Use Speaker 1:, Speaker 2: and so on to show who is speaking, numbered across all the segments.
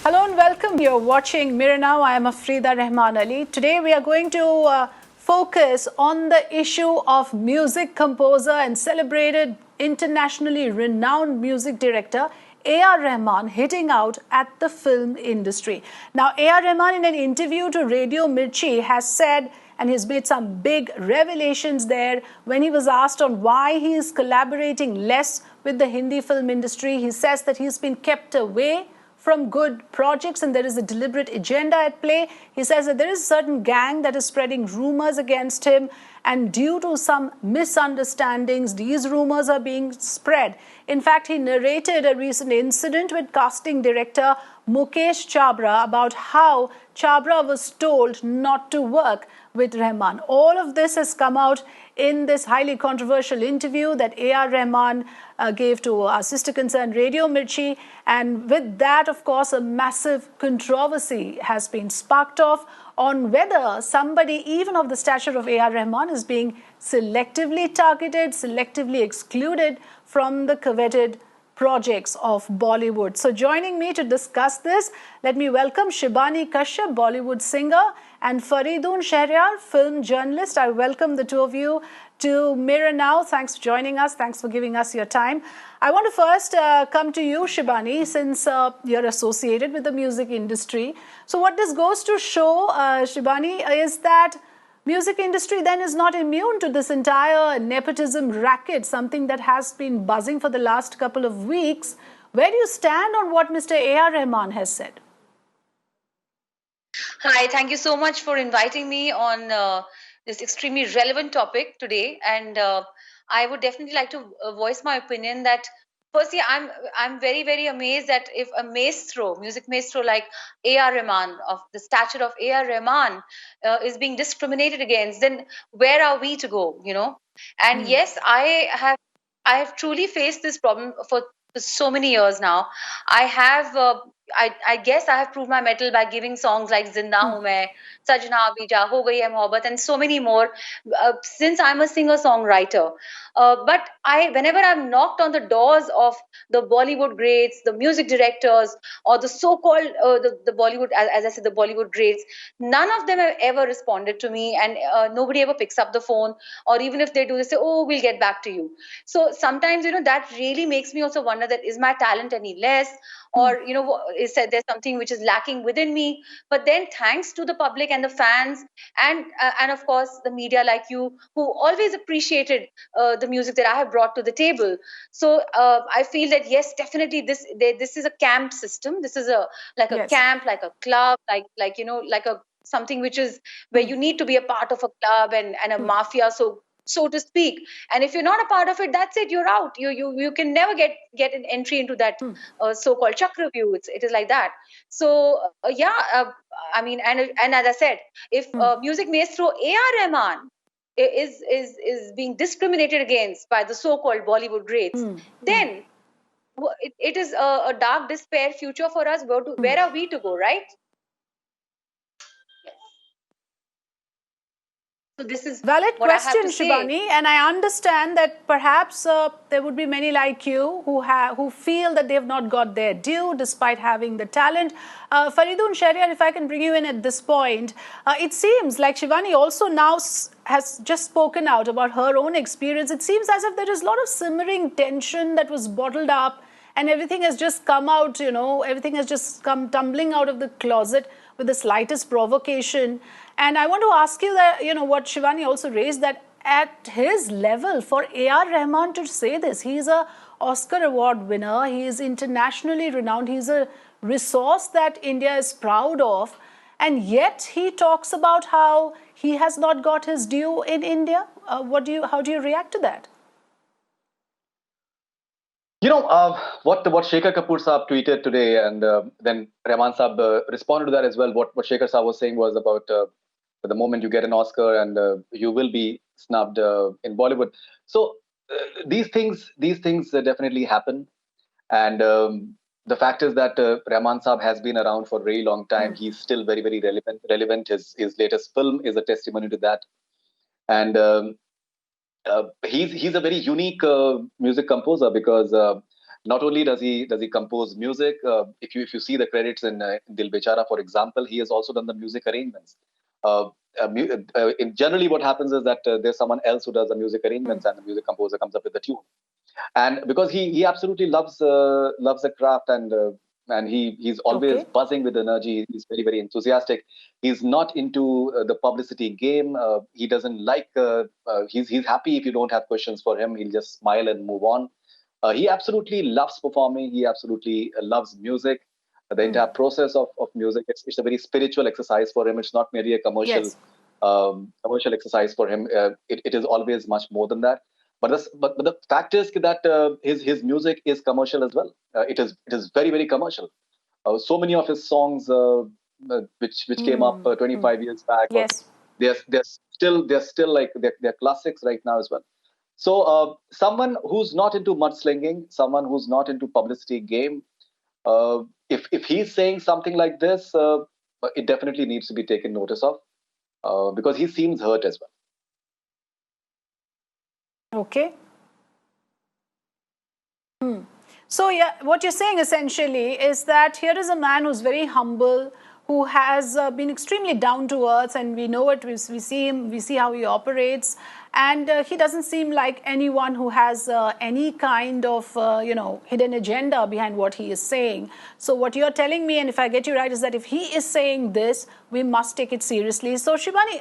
Speaker 1: Hello and welcome. You're watching Mirror Now. I am Afrida Rahman Ali. Today we are going to focus on the issue of music composer and celebrated internationally renowned music director A.R. Rahman hitting out at the film industry. Now, A.R. Rahman, in an interview to Radio Mirchi, has said, and he's made some big revelations there when he was asked on why he is collaborating less with the Hindi film industry. He says that he's been kept away from good projects and there is a deliberate agenda at play. He says that there is a certain gang that is spreading rumors against him, and due to some misunderstandings, these rumors are being spread. In fact, he narrated a recent incident with casting director Mukesh Chabra about how Chabra was told not to work with Rahman. All of this has come out in this highly controversial interview that A.R. Rahman gave to our sister concern Radio Mirchi. And with that, of course, a massive controversy has been sparked off on whether somebody, even of the stature of A.R. Rahman, is being selectively targeted, selectively excluded from the coveted projects of Bollywood. So joining me to discuss this, let me welcome Shibani Kashyap, Bollywood singer, and Faridun Shahryar, film journalist. I welcome the two of you to Mirror Now. Thanks for joining us. Thanks for giving us your time. I want to first come to you, Shibani, since you're associated with the music industry. So what this goes to show, Shibani, is that music industry then is not immune to this entire nepotism racket, something that has been buzzing for the last couple of weeks. Where do you stand on what Mr. A.R. Rahman has said?
Speaker 2: Hi, thank you so much for inviting me on this extremely relevant topic today. And I would definitely like to voice my opinion that firstly, I'm very amazed that if a maestro, music maestro like A.R. Rahman, of the stature of A.R. Rahman, is being discriminated against, then where are we to go? And yes, I have truly faced this problem for so many years now. I have. I guess I have proved my mettle by giving songs like Zinda Hu Main, Sajna Abhi Ja, Ho Gayi Hai Mohabbat, and so many more. Since I'm a singer-songwriter, but whenever I've knocked on the doors of the Bollywood greats, the music directors, or the so-called the Bollywood, as I said, the Bollywood greats, none of them have ever responded to me, and nobody ever picks up the phone, or even if they do, they say, "Oh, we'll get back to you." So sometimes, that really makes me also wonder that is my talent any less, or is that there's something which is lacking within me. But then thanks to the public and the fans, and of course the media like you, who always appreciated the music that I have brought to the table. So I feel that yes, definitely this is a camp system. This is a
Speaker 1: Yes.
Speaker 2: camp, like a club, like a something which is where you need to be a part of a club and a mafia, so to speak. And if you're not a part of it, that's it, you're out. You can never get an entry into that so-called chakravyuh. It is like that. So yeah, I mean, and as I said, if music maestro A.R. Rahman is being discriminated against by the so-called Bollywood greats, then it is a dark despair future for us. Where are we to go, right? So this is
Speaker 1: Valid
Speaker 2: what I have
Speaker 1: question,
Speaker 2: to say.
Speaker 1: Shibani, and I understand that perhaps there would be many like you who feel that they have not got their due despite having the talent. Faridun Shahryar, if I can bring you in at this point, it seems like Shivani also now has just spoken out about her own experience. It seems as if there is a lot of simmering tension that was bottled up, and everything has just come out, everything has just come tumbling out of the closet with the slightest provocation. And I want to ask you that, what Shivani also raised, that at his level, for A.R. Rahman to say this, he's a Oscar award winner, he is internationally renowned, he's a resource that India is proud of, and yet he talks about how he has not got his due in India. How do you react to that?
Speaker 3: What Shekhar Kapoor Saab tweeted today, and then Rahman Saab responded to that as well. What Shekhar Saab was saying was about the moment you get an Oscar and you will be snubbed in Bollywood. So these things definitely happen, and the fact is that Rahman Saab has been around for a very long time. He's still very relevant. His latest film is a testimony to that, and he's a very unique music composer because Not only does he compose music, if you see the credits in Dil Bechara, for example, he has also done the music arrangements. Generally, what happens is that there's someone else who does the music arrangements, and the music composer comes up with the tune. And because he absolutely loves the craft, and he's always
Speaker 1: Okay.
Speaker 3: buzzing with energy. He's very, very enthusiastic. He's not into the publicity game. He doesn't like. He's happy if you don't have questions for him. He'll just smile and move on. He absolutely loves performing. He absolutely loves music. The entire process of music, it's a very spiritual exercise for him. It's not merely a
Speaker 1: Yes.
Speaker 3: commercial exercise for him. It is always much more than that. But the fact is that his music is commercial as well. It is very, very commercial. So many of his songs, which came up 25 years back, or
Speaker 1: Yes.
Speaker 3: they're still like they're classics right now as well. So someone who's not into mudslinging, someone who's not into publicity game, if he's saying something like this, it definitely needs to be taken notice of, because he seems hurt as well.
Speaker 1: Okay. So, yeah, what you're saying essentially is that here is a man who's very humble, who has been extremely down to earth, and we know it. We see him, we see how he operates, and he doesn't seem like anyone who has any kind of hidden agenda behind what he is saying. So, what you're telling me, and if I get you right, is that if he is saying this, we must take it seriously. So, Shivani,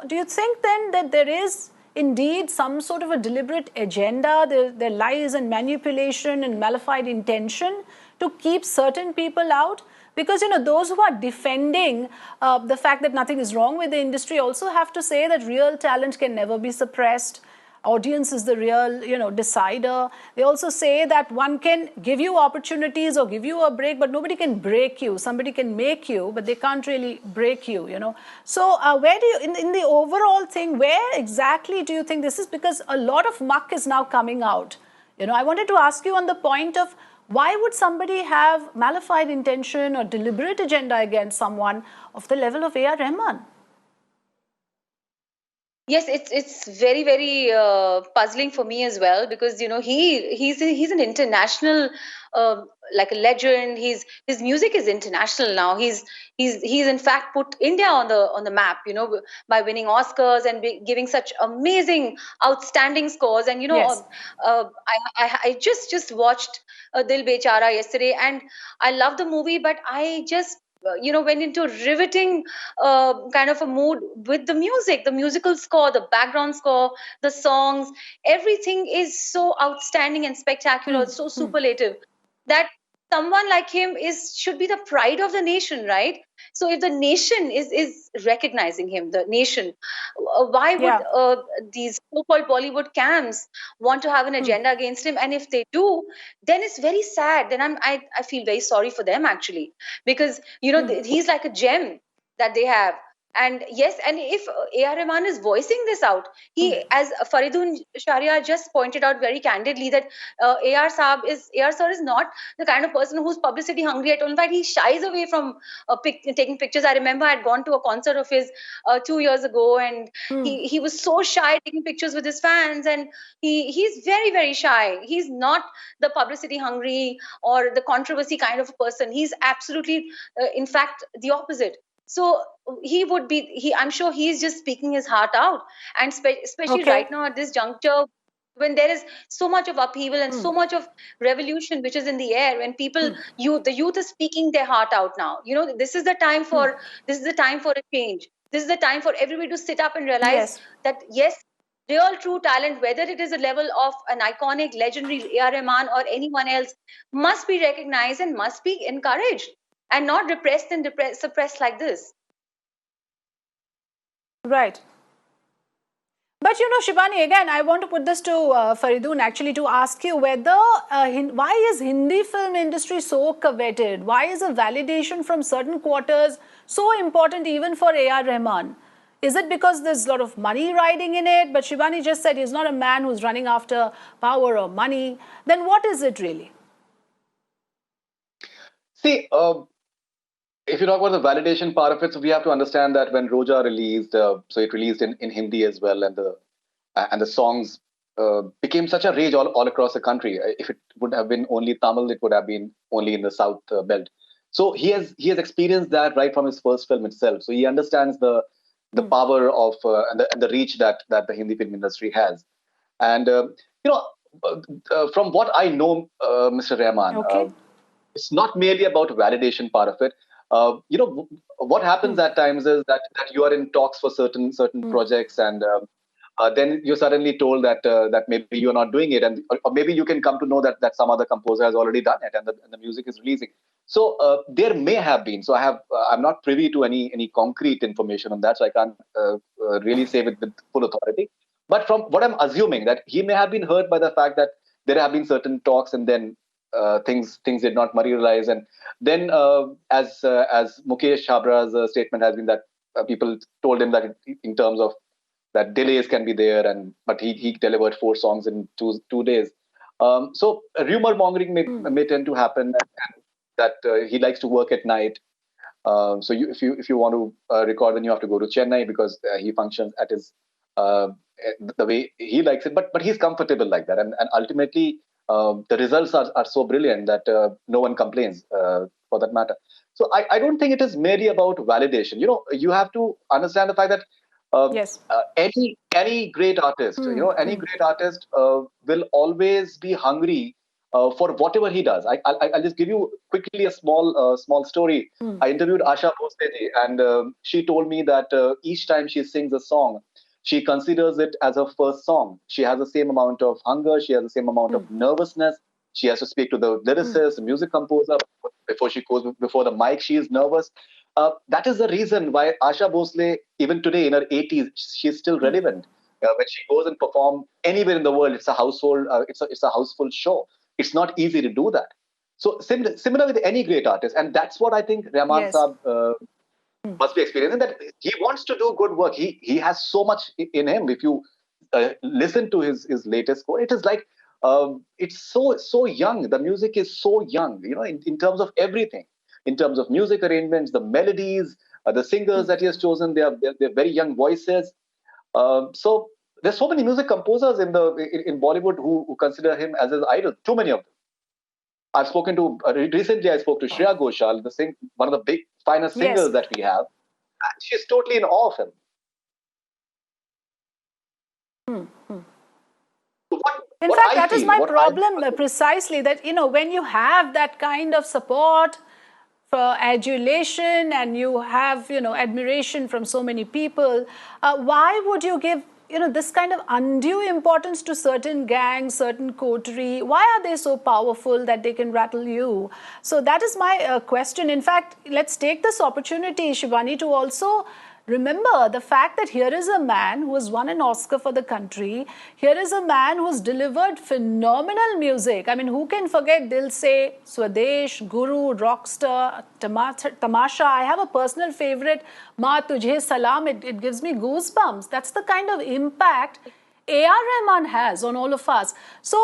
Speaker 1: do you think then that there is indeed some sort of a deliberate agenda, there lies and manipulation and malified intention to keep certain people out? Because those who are defending the fact that nothing is wrong with the industry also have to say that real talent can never be suppressed. Audience is the real decider. They also say that one can give you opportunities or give you a break, but nobody can break you. Somebody can make you, but they can't really break you. So where do you, in the overall thing, where exactly do you think this is? Because a lot of muck is now coming out. I wanted to ask you on the point of why would somebody have malified intention or deliberate agenda against someone of the level of A.R. Rahman?
Speaker 2: Yes, it's very, very puzzling for me as well, because he's an international, like a legend. His music is international now. He's in fact put India on the map, by winning Oscars and giving such amazing, outstanding scores. And
Speaker 1: Yes.
Speaker 2: I just watched Dil Bechara yesterday, and I love the movie, but I just went into a riveting kind of a mood with the music, the musical score, the background score, the songs. Everything is so outstanding and spectacular, so superlative, that someone like him should be the pride of the nation, right? So if the nation is recognizing him, the nation, why would
Speaker 1: Yeah.
Speaker 2: these so-called Bollywood camps want to have an agenda against him? And if they do, then it's very sad. Then I feel very sorry for them, actually, because he's like a gem that they have. And yes, and if A.R. Rahman is voicing this out, as Faridun Sharia just pointed out very candidly, that A.R. sir is not the kind of person who's publicity hungry at all. In fact, he shies away from taking pictures. I remember I had gone to a concert of his 2 years ago, and he was so shy taking pictures with his fans, and he's very, very shy. He's not the publicity hungry or the controversy kind of a person. He's absolutely, in fact, the opposite. So I'm sure he's just speaking his heart out. And especially
Speaker 1: Okay.
Speaker 2: right now at this juncture, when there is so much of upheaval and so much of revolution which is in the air, when the youth is speaking their heart out now. This is the time for a change. This is the time for everybody to sit up and realize
Speaker 1: Yes.
Speaker 2: that yes, real true talent, whether it is a level of an iconic, legendary A.R. Rahman or anyone else, must be recognized and must be encouraged, and not repressed and suppressed like this.
Speaker 1: Right. But Shivani, again, I want to put this to Faridun actually, to ask you whether why is Hindi film industry so coveted? Why is a validation from certain quarters so important even for A.R. Rahman? Is it because there's a lot of money riding in it? But Shivani just said he's not a man who's running after power or money. Then what is it really?
Speaker 3: See, if you talk about the validation part of it, so we have to understand that when Roja released, so it released in Hindi as well, and the songs became such a rage all across the country. If it would have been only Tamil, it would have been only in the South belt. So he has experienced that right from his first film itself. So he understands the power of and the reach that the Hindi film industry has. And you know, from what I know, Mr. Rahman,
Speaker 1: Okay.
Speaker 3: it's not merely about validation part of it. What happens at times is that you are in talks for certain projects, and then you're suddenly told that maybe you're not doing it, and or maybe you can come to know that some other composer has already done it, and the music is releasing. So there may have been. So I'm not privy to any concrete information on that, so I can't really say with full authority. But from what I'm assuming, that he may have been hurt by the fact that there have been certain talks, and then things did not materialize, and then as Mukesh Chabra's statement has been that people told him that in terms of that delays can be there, and but he delivered 4 songs in two days. So rumor mongering may tend to happen, that he likes to work at night. So if you want to record, then you have to go to Chennai, because he functions at his the way he likes it. But he's comfortable like that, and ultimately the results are so brilliant that no one complains, for that matter. So I don't think it is merely about validation. You have to understand the fact that
Speaker 1: Yes.
Speaker 3: any great artist, any great artist will always be hungry for whatever he does. I'll just give you quickly a small story. I interviewed Asha Bhosle, and she told me that each time she sings a song, she considers it as her first song. She has the same amount of hunger. She has the same amount of nervousness. She has to speak to the lyricist, the music composer. Before she goes before the mic, she is nervous. That is the reason why Asha Bhosle, even today in her 80s, she's still relevant. When she goes and perform anywhere in the world, it's a household, it's a houseful show. It's not easy to do that. So similar with any great artist, and that's what I think Rahman
Speaker 1: Yes.
Speaker 3: Saab must be experiencing. That he wants to do good work. He has so much in him. If you listen to his latest score, it is like it's so young. The music is so young. In terms of everything, in terms of music arrangements, the melodies, the singers that he has chosen, they're very young voices. So there's so many music composers in Bollywood who consider him as his idol. Too many of them. I've spoken to recently. I spoke to Shreya Ghoshal, one of the big finest
Speaker 1: Yes.
Speaker 3: singers that we have. And she's totally in awe of him. So
Speaker 1: In
Speaker 3: what
Speaker 1: fact,
Speaker 3: I
Speaker 1: that is
Speaker 3: feel,
Speaker 1: my
Speaker 3: what I
Speaker 1: problem precisely, that, when you have that kind of support for adulation, and you have, admiration from so many people, why would you give, this kind of undue importance to certain gangs, certain coterie? Why are they so powerful that they can rattle you? So that is my question. In fact, let's take this opportunity, Shivani, to also remember the fact that here is a man who has won an Oscar for the country. Here is a man who has delivered phenomenal music. I mean, who can forget Dil Se, Swadesh, Guru, Rockstar, Tamasha. I have a personal favorite, Ma Tujhe Salam. It gives me goosebumps. That's the kind of impact A.R. Rahman has on all of us. So,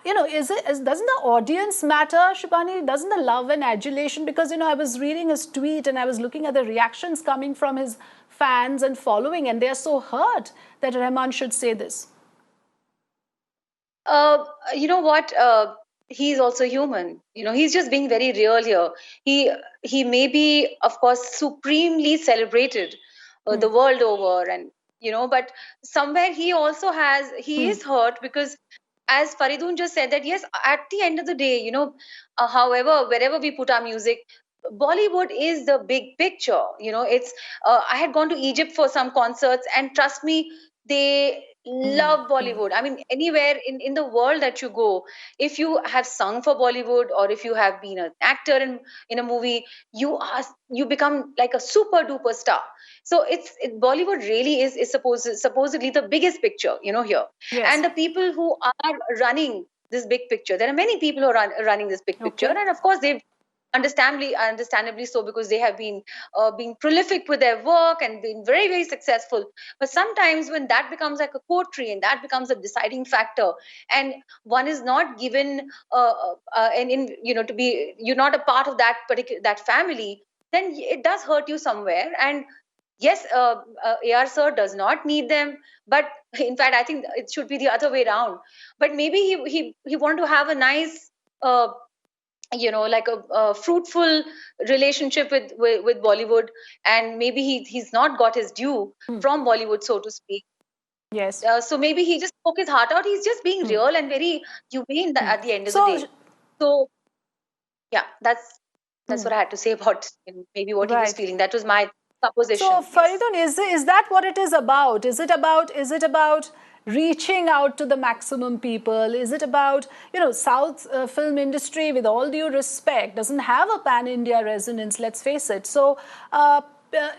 Speaker 1: doesn't the audience matter, Shibani? Doesn't the love and adulation? Because, I was reading his tweet, and I was looking at the reactions coming from his fans and following, and they're so hurt that Rahman should say this.
Speaker 2: You know what? He's also human. He's just being very real here. He may be, of course, supremely celebrated the world over, and but somewhere he is hurt, because as Faridun just said, that yes, at the end of the day, however, wherever we put our music, Bollywood is the big picture. It's I had gone to Egypt for some concerts, and trust me, they love Bollywood. I mean, anywhere in the world that you go, if you have sung for Bollywood, or if you have been an actor in a movie, you become like a super duper star. So Bollywood really is supposedly the biggest picture, here.
Speaker 1: Yes.
Speaker 2: And the people who are running this big picture, there are many people who are running this big picture,
Speaker 1: Okay.
Speaker 2: and of course they've understandably so, because they have been being prolific with their work and been very, very successful. But sometimes when that becomes like a coterie, and that becomes a deciding factor, and one is not given and in to be, you're not a part of that family, then it does hurt you somewhere. And yes, AR sir does not need them, but in fact, I think it should be the other way around. But maybe he wanted to have a nice, like a fruitful relationship with Bollywood, and maybe he's not got his due from Bollywood, so to speak.
Speaker 1: Yes.
Speaker 2: So maybe he just spoke his heart out. He's just being real and very humane at the end of the day. So yeah, that's what I had to say about maybe what he was feeling. That was my supposition.
Speaker 1: So Faridun, is that what it is about? Is it about reaching out to the maximum people? Is it about, South film industry, with all due respect, doesn't have a pan-India resonance, let's face it. So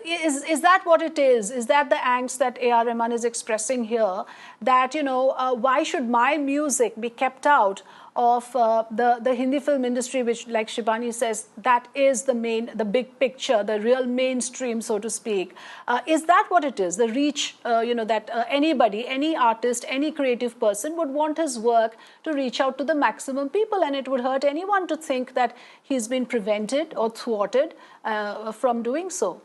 Speaker 1: is that what it is? Is that the angst that A.R. Rahman is expressing here? That, why should my music be kept out of the Hindi film industry, which, like Shibani says, that is the big picture, the real mainstream, so to speak. Is that what it is? The reach, that anybody, any artist, any creative person would want his work to reach out to the maximum people, and it would hurt anyone to think that he's been prevented or thwarted from doing so.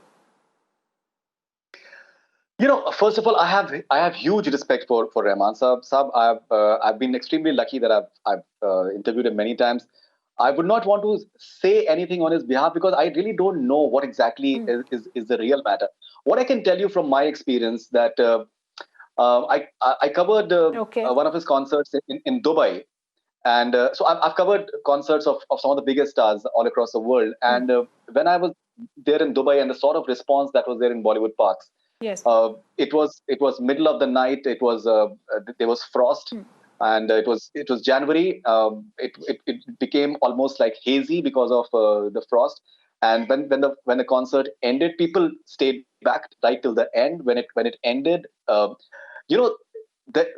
Speaker 3: First of all, I have huge respect for Rahman Saab. I've been extremely lucky that I've interviewed him many times. I would not want to say anything on his behalf because I really don't know what exactly is the real matter. What I can tell you from my experience that I covered one of his concerts in Dubai, and so I've covered concerts of some of the biggest stars all across the world. And when I was there in Dubai, and the sort of response that was there in Bollywood parks.
Speaker 1: Yes.
Speaker 3: It was middle of the night. It was there was frost, and it was January. It became almost like hazy because of the frost. And when the concert ended, people stayed back right till the end. When it ended, the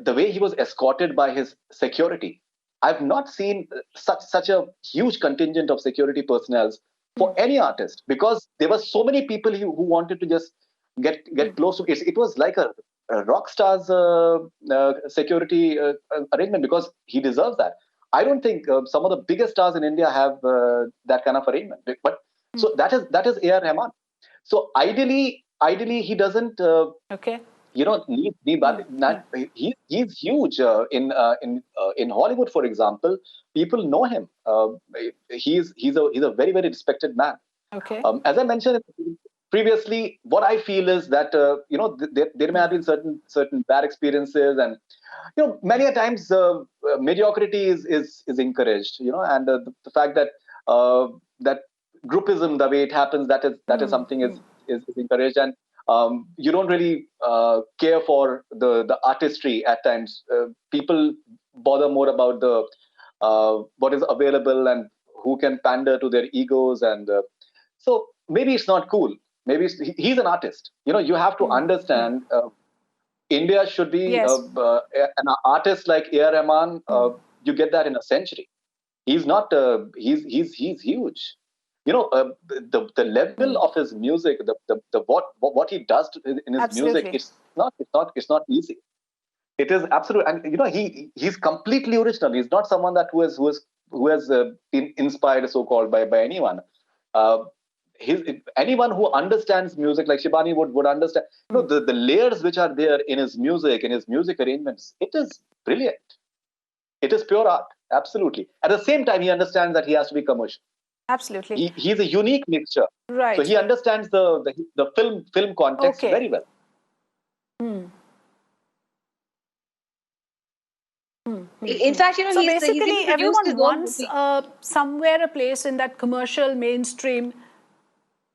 Speaker 3: way he was escorted by his security, I've not seen such a huge contingent of security personnel for any artist, because there were so many people who wanted to just get close to it. It was like a rock star's security arrangement, because he deserves that. I don't think some of the biggest stars in India have that kind of arrangement. But so that is A.R. Rahman. So ideally he doesn't need that. He's huge in Hollywood, for example. People know him. He's a very, very respected man.
Speaker 1: Okay.
Speaker 3: As I mentioned previously, what I feel is that there may have been certain bad experiences, and many a times mediocrity is encouraged. And the fact that that groupism, the way it happens, that is something is encouraged, and you don't really care for the artistry at times. People bother more about the what is available and who can pander to their egos, and so maybe it's not cool. Maybe he's an artist. You have to understand. India should be an artist like A.R. Rahman. You get that in a century. He's not. He's huge. The level of his music, the what he does in his music, it's not easy. It is absolute, and he's completely original. He's not someone that who has been inspired, so called, by anyone. Anyone who understands music, like Shibani would understand, the layers which are there in his music, in his music arrangements. It is brilliant. It is pure art, absolutely. At the same time, he understands that he has to be commercial.
Speaker 1: Absolutely.
Speaker 3: He's a unique mixture.
Speaker 1: Right.
Speaker 3: So he understands the film context very well.
Speaker 2: In fact,
Speaker 1: so basically, everyone wants somewhere a place in that commercial mainstream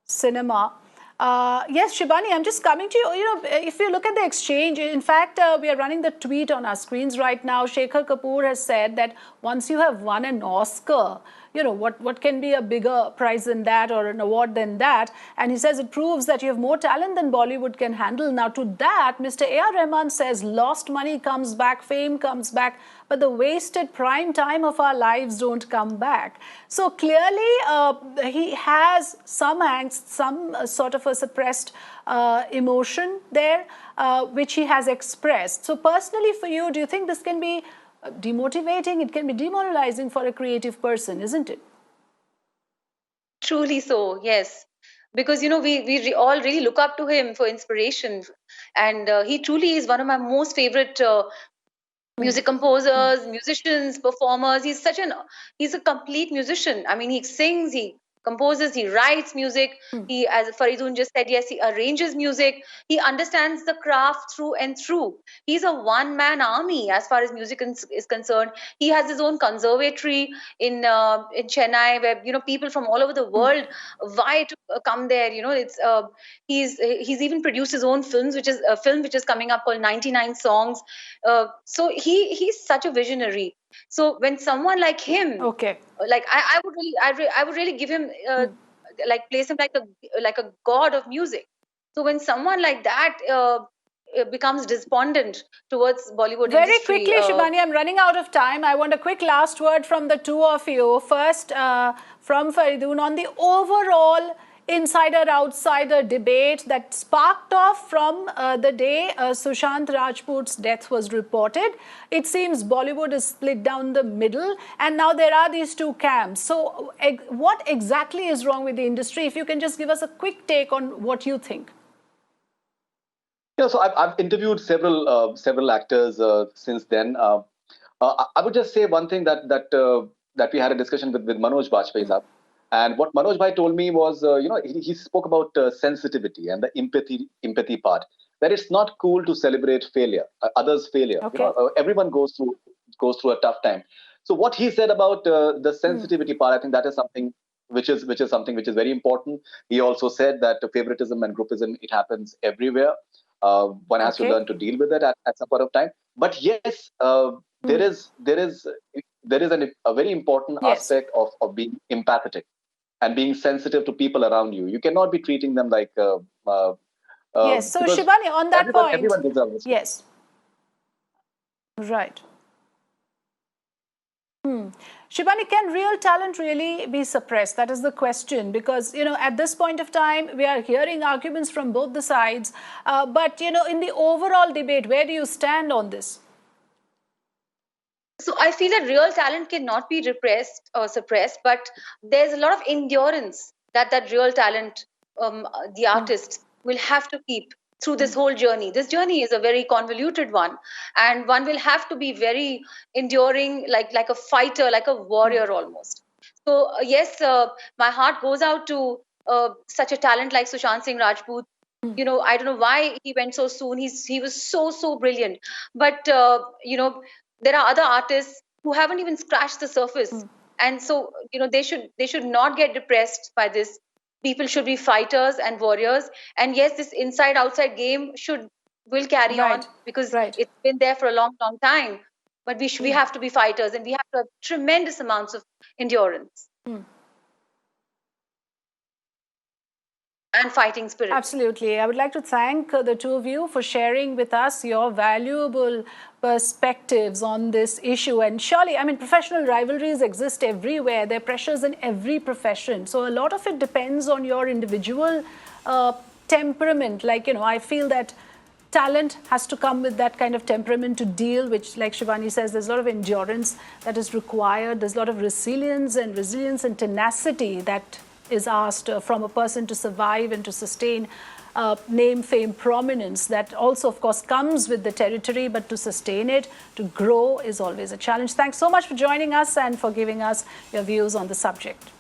Speaker 1: cinema. Yes, Shibani, I'm just coming to you. If you look at the exchange, in fact, we are running the tweet on our screens right now. Shekhar Kapoor has said that once you have won an Oscar, what can be a bigger prize than that, or an award than that? And he says it proves that you have more talent than Bollywood can handle. Now, to that, Mr. A.R. Rahman says lost money comes back, fame comes back, but the wasted prime time of our lives don't come back. So clearly, he has some angst, some sort of a suppressed emotion there, which he has expressed. So personally for you, do you think this can be demotivating? It can be demoralizing for a creative person, isn't it?
Speaker 2: Truly so, yes. because all really look up to him for inspiration, and he truly is one of my most favorite music composers, musicians, performers. He's a complete musician. I mean, he sings, he composes, he writes music. He, as Faridun just said, yes, he arranges music. He understands the craft through and through. He's a one-man army as far as music is concerned. He has his own conservatory in Chennai, where people from all over the world vie to come there. It's he's even produced his own films, which is a film which is coming up called 99 Songs. So he's such a visionary. So when someone like him,
Speaker 1: Okay.
Speaker 2: like I would really give him like place him like a god of music. So when someone like that becomes despondent towards Bollywood
Speaker 1: Very
Speaker 2: industry,
Speaker 1: quickly, Shibani, I'm running out of time. I want a quick last word from the two of you. First, from Faridun, on the overall insider-outsider debate that sparked off from the day Sushant Rajput's death was reported. It seems Bollywood is split down the middle, and now there are these two camps. So what exactly is wrong with the industry? If you can just give us a quick take on what you think.
Speaker 3: Yeah, so I've interviewed several actors since then. I would just say one thing that we had a discussion with Manoj Bajpayee sahab, and what Manoj Bhai told me was, he spoke about sensitivity and the empathy part. That it's not cool to celebrate failure, others' failure.
Speaker 1: Okay.
Speaker 3: Everyone goes through a tough time. So what he said about the sensitivity part, I think that is something which is something which is very important. He also said that favoritism and groupism, it happens everywhere. One has to learn to deal with it at some point of time. But yes, there is a very important aspect of being empathetic and being sensitive to people around you. You cannot be treating them like
Speaker 1: yes. So Shibani, on that point,
Speaker 3: everyone deserves respect.
Speaker 1: Yes, right. Shibani, can real talent really be suppressed? That is the question, because, at this point of time, we are hearing arguments from both the sides. But, in the overall debate, where do you stand on this?
Speaker 2: So I feel that real talent cannot be repressed or suppressed, but there's a lot of endurance that real talent, the artist, will have to keep through this whole journey. This journey is a very convoluted one, and one will have to be very enduring, like a fighter, like a warrior almost. So yes, my heart goes out to such a talent like Sushant Singh Rajput. I don't know why he went so soon. He was so brilliant, but there are other artists who haven't even scratched the surface, and so they should not get depressed by this. People should be fighters and warriors, and yes, this inside outside game will carry on, because it's been there for a long time. But we have to be fighters, and we have to have tremendous amounts of endurance and fighting spirit.
Speaker 1: Absolutely. I would like to thank the two of you for sharing with us your valuable perspectives on this issue. And surely, professional rivalries exist everywhere. There are pressures in every profession. So a lot of it depends on your individual temperament. I feel that talent has to come with that kind of temperament to deal, which, like Shibani says, there's a lot of endurance that is required. There's a lot of resilience and tenacity that is asked from a person to survive and to sustain name, fame, prominence. That also, of course, comes with the territory, but to sustain it, to grow, is always a challenge. Thanks so much for joining us and for giving us your views on the subject.